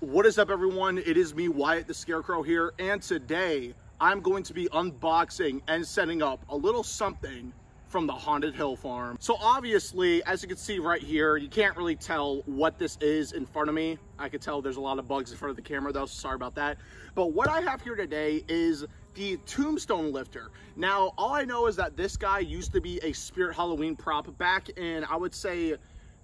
What is up, everyone? It is me, Wyatt the Scarecrow here, and today I'm going to be unboxing and setting up a little something from the Haunted Hill Farm. So obviously, as you can see right here, you can't really tell what this is in front of me. I could tell there's a lot of bugs in front of the camera though, so sorry about that. But what I have here today is the Tombstone lifter. Now, all I know is that this guy used to be a Spirit Halloween prop back in, I would say,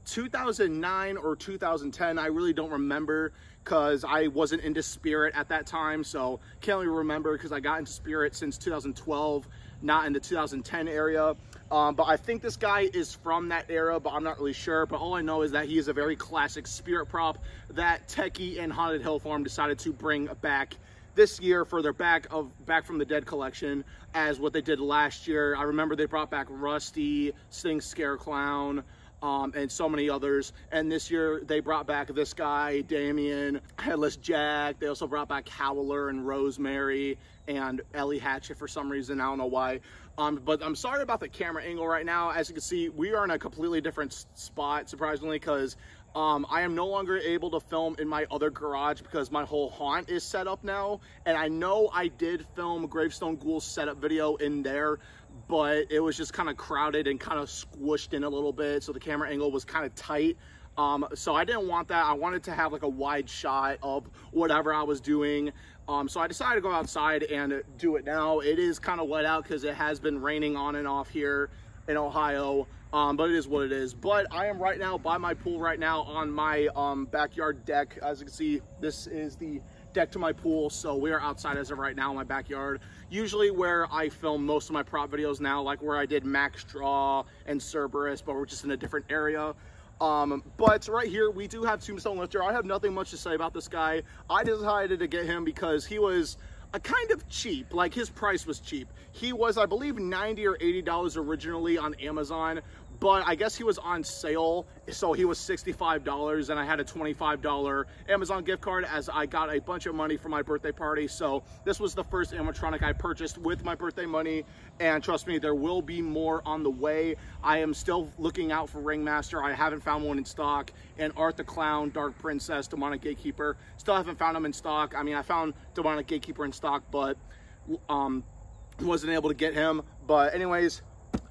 2009 or 2010. I really don't remember because I wasn't into Spirit at that time, so can't really remember because I got into Spirit since 2012, not in the 2010 area. But I think this guy is from that era, but I'm not really sure. But all I know is that he is a very classic Spirit prop that Techie and Haunted Hill Farm decided to bring back this year for their Back from the Dead collection, as what they did last year. I remember they brought back Rusty, Sting Scare Clown, and so many others. And this year they brought back this guy, Damien, Headless Jack. They also brought back Howler and Rosemary and Ellie Hatchet for some reason. I don't know why. But I'm sorry about the camera angle right now. As you can see, we are in a completely different spot, surprisingly, because I am no longer able to film in my other garage because my whole haunt is set up now. And I know I did film Gravestone Ghoul's setup video in there, but it was just kind of crowded and kind of squished in a little bit, so the camera angle was kind of tight. So I didn't want that. I wanted to have like a wide shot of whatever I was doing. So I decided to go outside and do it now. It is kind of wet out because it has been raining on and off here in Ohio, but it is what it is. But I am right now by my pool right now on my backyard deck. As you can see, this is the deck to my pool, so we are outside as of right now in my backyard, usually where I film most of my prop videos now, like where I did Max Draw and Cerberus, but we're just in a different area. But right here we do have Tombstone lifter. I have nothing much to say about this guy. I decided to get him because he was a kind of cheap, like his price was cheap. He was, I believe, $90 or $80 originally on Amazon, but I guess he was on sale, so he was $65, and I had a $25 Amazon gift card as I got a bunch of money for my birthday party. So this was the first animatronic I purchased with my birthday money, and trust me, there will be more on the way. I am still looking out for Ringmaster. I haven't found one in stock, and Art the Clown, Dark Princess, Demonic Gatekeeper, still haven't found them in stock. I mean, I found Demonic Gatekeeper in stock, but wasn't able to get him. But anyways,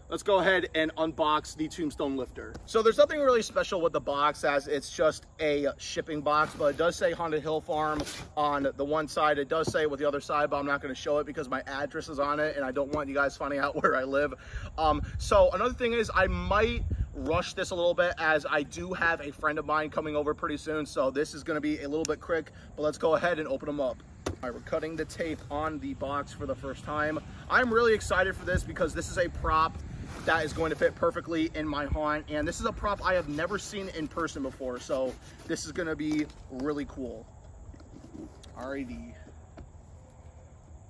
let's go ahead and unbox the Tombstone lifter. So there's nothing really special with the box, as it's just a shipping box, but it does say Haunted Hill Farm on the one side. It does say it with the other side, but I'm not going to show it because my address is on it and I don't want you guys finding out where I live. So another thing is I might rush this a little bit, as I do have a friend of mine coming over pretty soon, so this is going to be a little bit quick, but let's go ahead and open them up. All right, we're cutting the tape on the box for the first time. I'm really excited for this because this is a prop that is going to fit perfectly in my haunt, and this is a prop I have never seen in person before, so this is going to be really cool. Alrighty.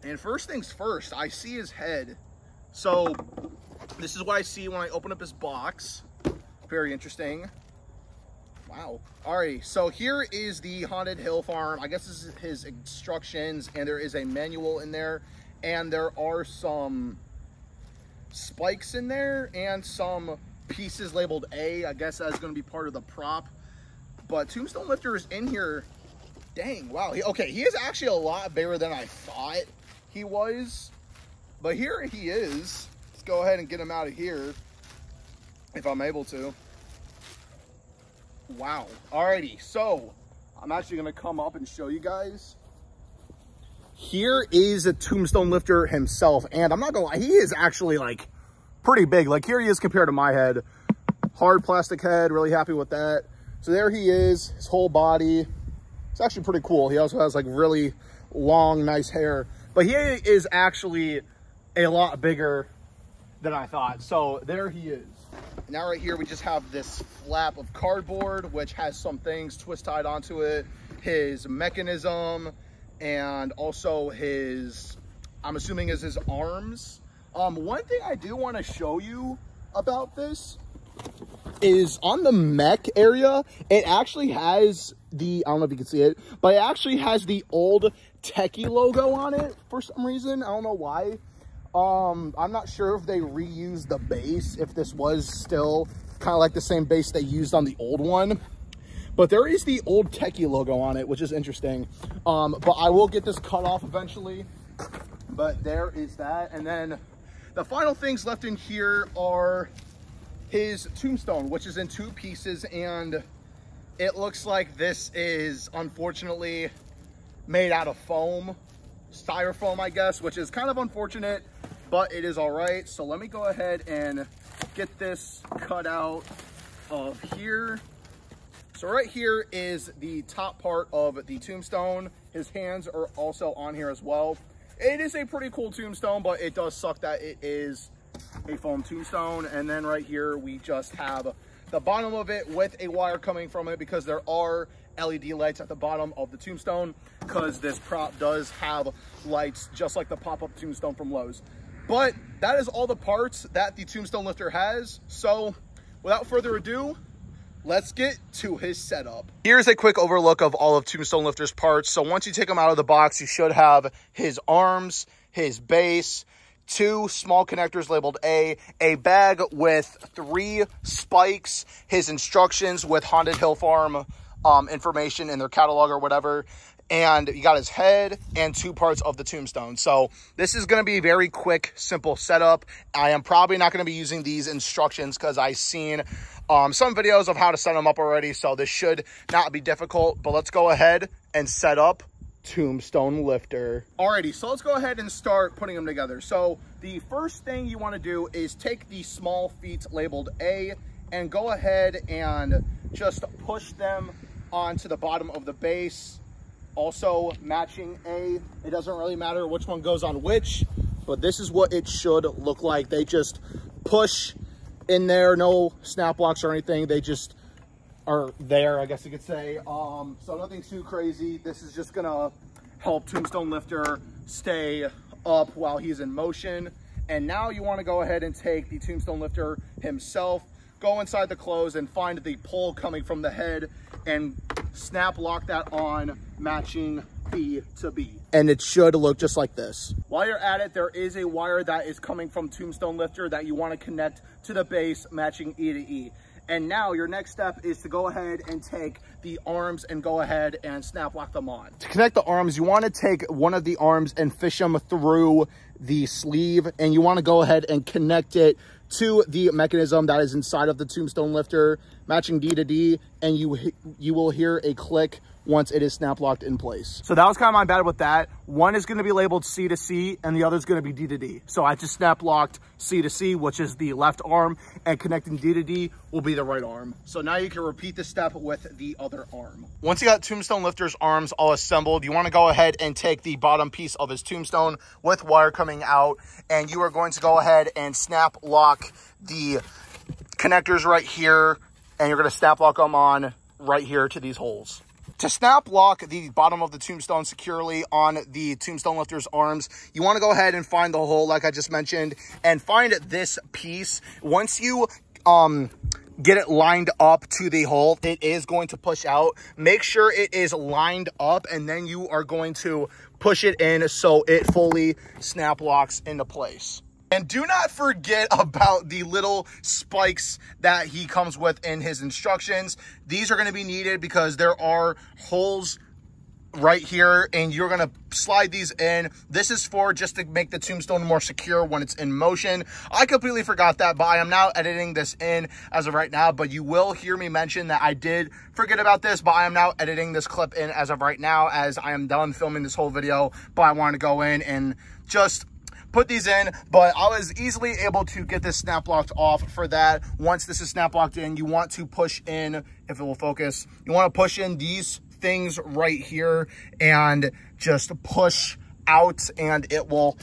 And first things first, I see his head. So this is what I see when I open up his box. Very interesting. Wow. Alrighty, so here is the Haunted Hill Farm. I guess this is his instructions, and there is a manual in there, and there are some spikes in there and some pieces labeled A. I guess that's going to be part of the prop. But Tombstone lifter is in here. Dang, wow. Okay, he is actually a lot bigger than I thought he was. But here he is. Let's go ahead and get him out of here if I'm able to. Wow. Alrighty, so I'm actually going to come up and show you guys. Here is a Tombstone lifter himself, and I'm not gonna lie, he is actually like pretty big. Like here he is compared to my head. Hard plastic head, really happy with that. So there he is, his whole body. It's actually pretty cool. He also has like really long, nice hair, but he is actually a lot bigger than I thought. So there he is. Now right here we just have this flap of cardboard which has some things twist tied onto it, his mechanism, and also his, I'm assuming is his arms. One thing I do want to show you about this is on the mech area, it actually has the, I don't know if you can see it, but it actually has the old Techie logo on it for some reason. I don't know why. I'm not sure if they reused the base, if this was still kind of like the same base they used on the old one. But there is the old Techie logo on it, which is interesting. But I will get this cut off eventually. But there is that. And then the final things left in here are his Tombstone, which is in 2 pieces. And it looks like this is unfortunately made out of foam, styrofoam, I guess, which is kind of unfortunate, but it is all right. So let me go ahead and get this cut out of here. So right here is the top part of the Tombstone. His hands are also on here as well. It is a pretty cool Tombstone, but it does suck that it is a foam Tombstone. And then right here, we just have the bottom of it with a wire coming from it, because there are LED lights at the bottom of the Tombstone, because this prop does have lights just like the pop-up Tombstone from Lowe's. But that is all the parts that the Tombstone lifter has. So without further ado, let's get to his setup. Here's a quick overlook of all of Tombstone lifter's parts. So once you take them out of the box, you should have his arms, his base, 2 small connectors labeled A bag with 3 spikes, his instructions with Haunted Hill Farm information in their catalog or whatever, and you got his head and 2 parts of the Tombstone. So this is going to be a very quick, simple setup. I am probably not going to be using these instructions because I've seen some videos of how to set them up already, so this should not be difficult. But let's go ahead and set up Tombstone lifter. Alrighty, so let's go ahead and start putting them together. So the first thing you want to do is take the small feet labeled A and go ahead and just push them onto the bottom of the base. Also matching A, it doesn't really matter which one goes on which, but this is what it should look like. They just push in there, no snap locks or anything. They just are there, I guess you could say. So nothing too crazy. This is just gonna help Tombstone lifter stay up while he's in motion. And now you want to go ahead and take the Tombstone lifter himself, go inside the clothes and find the pull coming from the head and snap lock that on, matching B to B. And it should look just like this. While you're at it, there is a wire that is coming from Tombstone lifter that you want to connect to the base, matching E to E. And now your next step is to go ahead and take the arms and go ahead and snap lock them on. To connect the arms, you want to take one of the arms and fish them through the sleeve, and you want to go ahead and connect it to the mechanism that is inside of the Tombstone lifter, matching D to D, and you will hear a click once it is snap locked in place. So that was kind of my bad with that. One is going to be labeled C to C and the other is going to be D to D. So I just snap locked C to C, which is the left arm, and connecting D to D will be the right arm. So now you can repeat the step with the other arm. Once you got Tombstone lifter's arms all assembled, you want to go ahead and take the bottom piece of his Tombstone with wire coming out, and you are going to go ahead and snap lock the connectors right here, and you're going to snap lock them on right here to these holes. To snap lock the bottom of the Tombstone securely on the Tombstone lifter's arms, you want to go ahead and find the hole like I just mentioned and find this piece. Once you get it lined up to the hole, it is going to push out. Make sure it is lined up, and then you are going to push it in so it fully snap locks into place. And do not forget about the little spikes that he comes with in his instructions. These are going to be needed because there are holes right here, and you're going to slide these in. This is for just to make the Tombstone more secure when it's in motion. I completely forgot that, but I am now editing this in as of right now. But you will hear me mention that I did forget about this, but I am now editing this clip in as of right now, as I am done filming this whole video. But I wanted to go in and just put these in, but I was easily able to get this snap locked off for that. Once this is snap locked in, you want to push in, if it will focus, you want to push in these things right here and just push out, and it will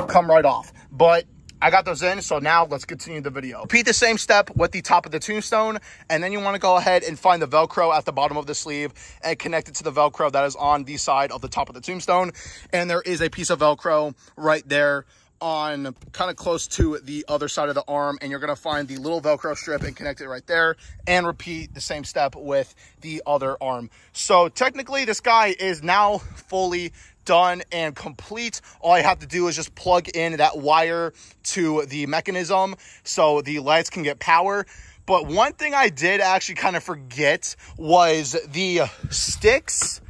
come right off. But I got those in, so now let's continue the video. Repeat the same step with the top of the Tombstone, and then you want to go ahead and find the Velcro at the bottom of the sleeve and connect it to the Velcro that is on the side of the top of the Tombstone. And there is a piece of Velcro right there on kind of close to the other side of the arm, and you're going to find the little Velcro strip and connect it right there, and repeat the same step with the other arm. So technically this guy is now fully done and complete. All I have to do is just plug in that wire to the mechanism so the lights can get power. But one thing I did actually kind of forget was the sticks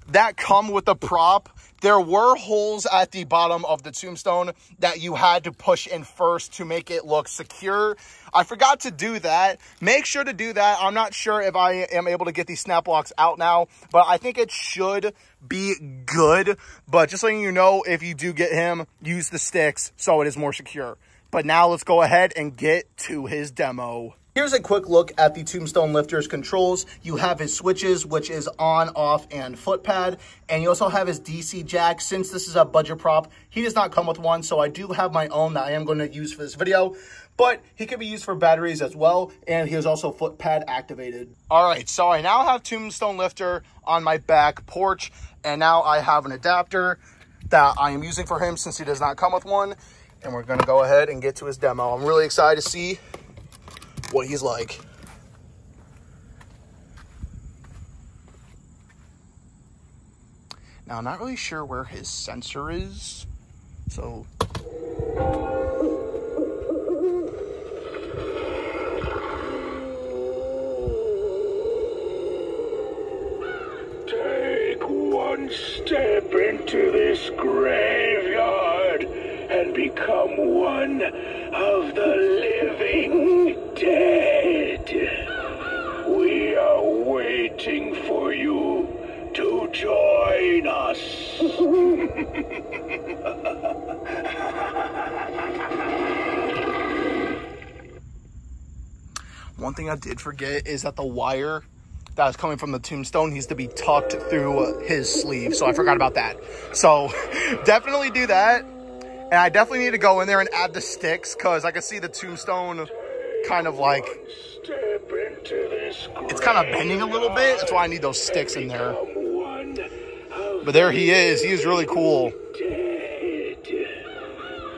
that come with the prop. There were holes at the bottom of the Tombstone that you had to push in first to make it look secure. I forgot to do that. Make sure to do that. I'm not sure if I am able to get these snap locks out now, but I think it should be good. But just letting you know, if you do get him, use the sticks so it is more secure. But now let's go ahead and get to his demo. Here's a quick look at the Tombstone lifter's controls. You have his switches, which is on, off, and foot pad. And you also have his DC jack. Since this is a budget prop, he does not come with one. So I do have my own that I am going to use for this video. But he can be used for batteries as well. And he is also foot pad activated. All right, so I now have Tombstone lifter on my back porch. And now I have an adapter that I am using for him since he does not come with one. And we're going to go ahead and get to his demo. I'm really excited to see what he's like. Now, I'm not really sure where his sensor is, so... Take one step into this graveyard and become one of the living dead. We are waiting for you to join us. One thing I did forget is that the wire that is coming from the Tombstone needs to be tucked through his sleeve, so I forgot about that. So definitely do that. And I definitely need to go in there and add the sticks, because I can see the Tombstone kind of like, it's kind of bending a little bit. That's why I need those sticks in there. But there he is. He is really cool.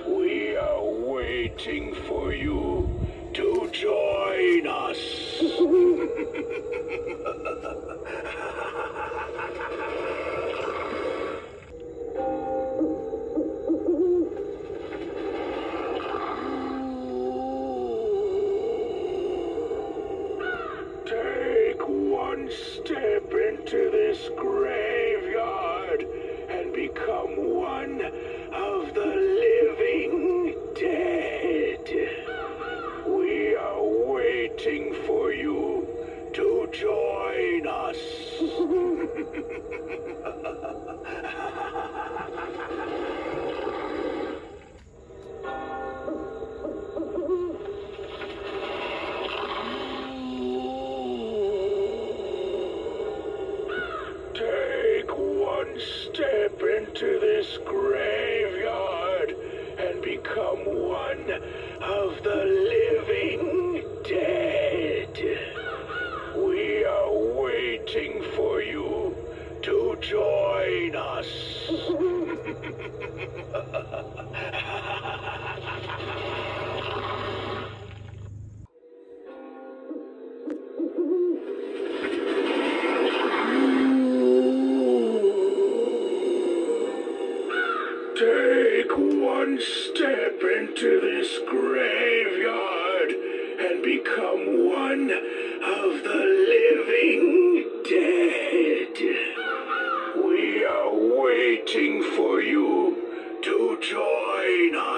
We are waiting for you to join us. Step into this graveyard and become one of the living dead. We are waiting for you to join us. Step into this graveyard and become one of the living dead. We are waiting for you to join us. Take one step into this graveyard and become one of the living dead. We are waiting for you to join us.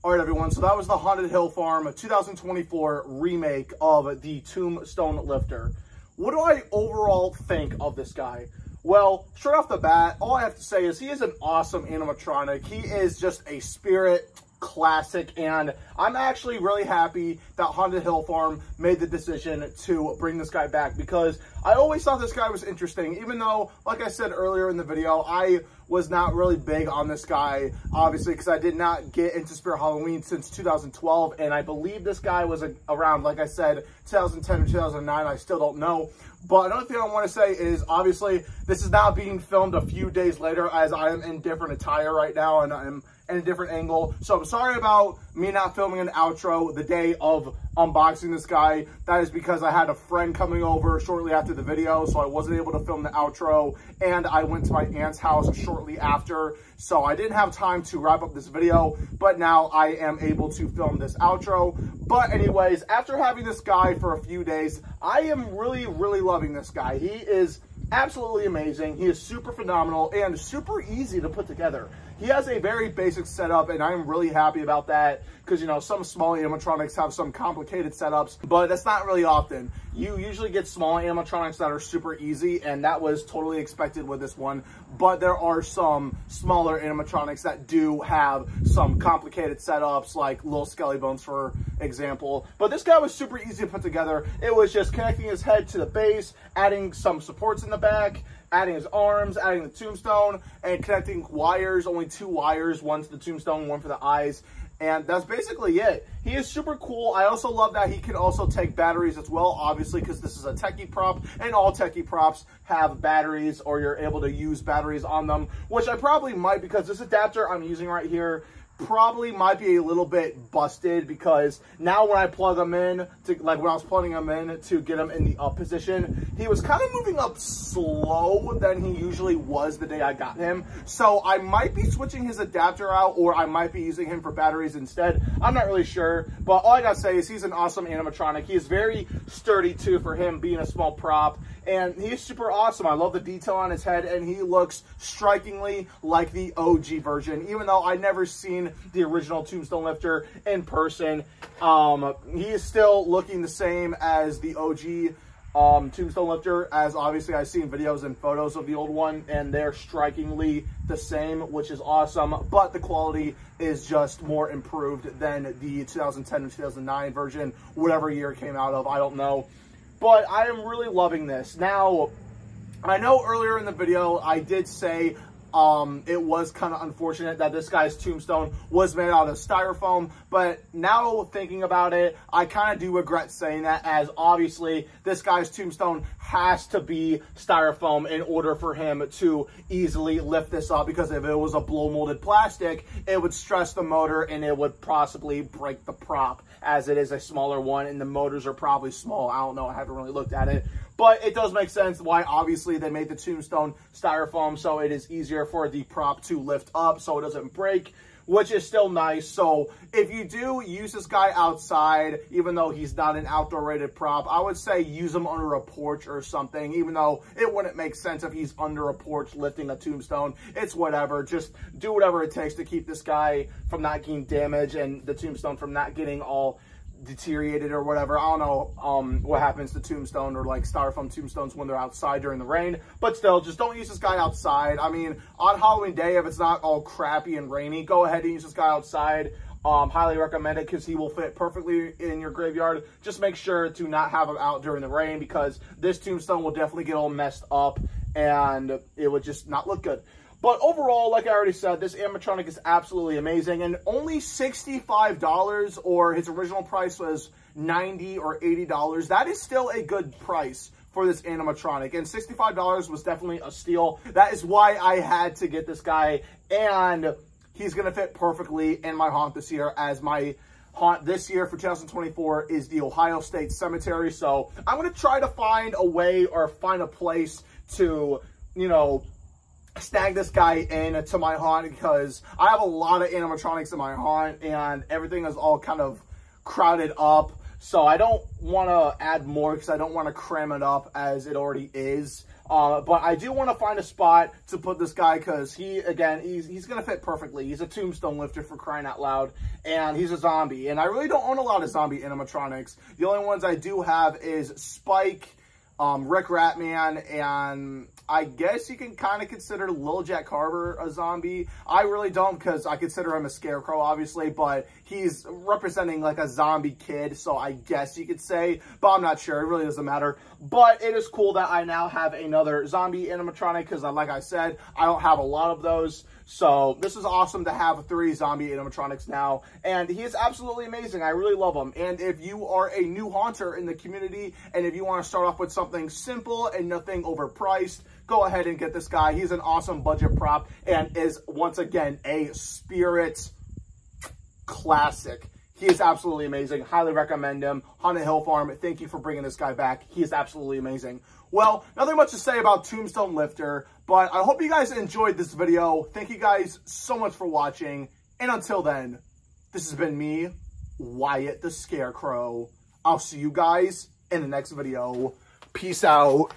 All right, everyone, so that was the Haunted Hill Farm 2024 remake of the Tombstone Lifter. What do I overall think of this guy? Well, straight off the bat, all I have to say is he is an awesome animatronic. He is just a spirit classic, and I'm actually really happy that Haunted Hill Farm made the decision to bring this guy back, because I always thought this guy was interesting, even though, like I said earlier in the video, I was not really big on this guy, obviously, because I did not get into Spirit Halloween since 2012, and I believe this guy was around, like I said, 2010 or 2009, I still don't know. But another thing I want to say is, obviously, this is now being filmed a few days later, as I am in different attire right now, and I'm in a different angle. So I'm sorry about me not filming an outro the day of unboxing this guy, that is because I had a friend coming over shortly after the video, so I wasn't able to film the outro, and I went to my aunt's house shortly after, so I didn't have time to wrap up this video, but now I am able to film this outro. But anyways, after having this guy for a few days, I am really loving this guy. He is absolutely amazing. He is super phenomenal and super easy to put together. He has a very basic setup, and I'm really happy about that because, you know, some small animatronics have some complicated setups, but that's not really often. You usually get small animatronics that are super easy, and that was totally expected with this one, but there are some smaller animatronics that do have some complicated setups, like little Skelly Bones, for example. But this guy was super easy to put together. It was just connecting his head to the base, adding some supports in the back, adding his arms, adding the tombstone, and connecting wires, only 2 wires, one to the tombstone, one for the eyes. And that's basically it. He is super cool. I also love that he can also take batteries as well, obviously, because this is a techie prop, and all techie props have batteries, or you're able to use batteries on them, which I probably might, because this adapter I'm using right here probably might be a little bit busted, because now when I plug them in, like when I was plugging them in to get him in the up position, he was kind of moving up slow than he usually was the day I got him. So I might be switching his adapter out, or I might be using him for batteries instead. I'm not really sure, but all I gotta say is he's an awesome animatronic. He is very sturdy too for him being a small prop, and he's super awesome. I love the detail on his head, and he looks strikingly like the OG version, even though I've never seen the original Tombstone lifter in person. He is still looking the same as the OG Tombstone lifter, as obviously I've seen videos and photos of the old one, and they're strikingly the same, which is awesome, but the quality is just more improved than the 2010 and 2009 version, whatever year it came out of, I don't know. But I am really loving this. Now, I know earlier in the video I did say it was kind of unfortunate that this guy's tombstone was made out of styrofoam, but now thinking about it, I kind of do regret saying that, as obviously this guy's tombstone has to be styrofoam in order for him to easily lift this up, because if it was a blow molded plastic, it would stress the motor and it would possibly break the prop, as it is a smaller one and the motors are probably small. I don't know, I haven't really looked at it. But it does make sense why obviously they made the tombstone styrofoam, so it is easier for the prop to lift up so it doesn't break, which is still nice. So if you do use this guy outside, even though he's not an outdoor rated prop, I would say use him under a porch or something, even though it wouldn't make sense if he's under a porch lifting a tombstone. It's whatever. Just do whatever it takes to keep this guy from not getting damaged and the tombstone from not getting all deteriorated or whatever. I don't know what happens to tombstone or like styrofoam tombstones when they're outside during the rain, but still, just don't use this guy outside. I mean, on Halloween day, if it's not all crappy and rainy, go ahead and use this guy outside. Highly recommend it, because he will fit perfectly in your graveyard. Just make sure to not have him out during the rain, because this tombstone will definitely get all messed up and it would just not look good. But overall, like I already said, this animatronic is absolutely amazing, and only $65, or his original price was $90 or $80. That is still a good price for this animatronic, and $65 was definitely a steal. That is why I had to get this guy, and he's going to fit perfectly in my haunt this year, as my haunt this year for 2024 is the Ohio State Cemetery. So I'm going to try to find a way, or find a place to, you know, snag this guy in to my haunt, because I have a lot of animatronics in my haunt and everything is all kind of crowded up. So I don't want to add more, because I don't want to cram it up as it already is. But I do want to find a spot to put this guy, because he's going to fit perfectly. He's a tombstone lifter, for crying out loud, and he's a zombie. And I really don't own a lot of zombie animatronics. The only ones I do have is Spike, Rick Ratman, and I guess you can kind of consider Lil Jack Carver a zombie. I really don't, because I consider him a scarecrow, obviously, but he's representing like a zombie kid, so I guess you could say, but I'm not sure. It really doesn't matter. But it is cool that I now have another zombie animatronic, because like I said, I don't have a lot of those. So this is awesome to have 3 zombie animatronics now, and he is absolutely amazing. I really love him. And if you are a new haunter in the community, and if you want to start off with something simple and nothing overpriced, go ahead and get this guy. He's an awesome budget prop and is, once again, a spirit classic. He is absolutely amazing. Highly recommend him. Haunted Hill Farm, thank you for bringing this guy back. He is absolutely amazing. Well, nothing much to say about Tombstone Lifter, but I hope you guys enjoyed this video. Thank you guys so much for watching. And until then, this has been me, Wyatt the Scarecrow. I'll see you guys in the next video. Peace out.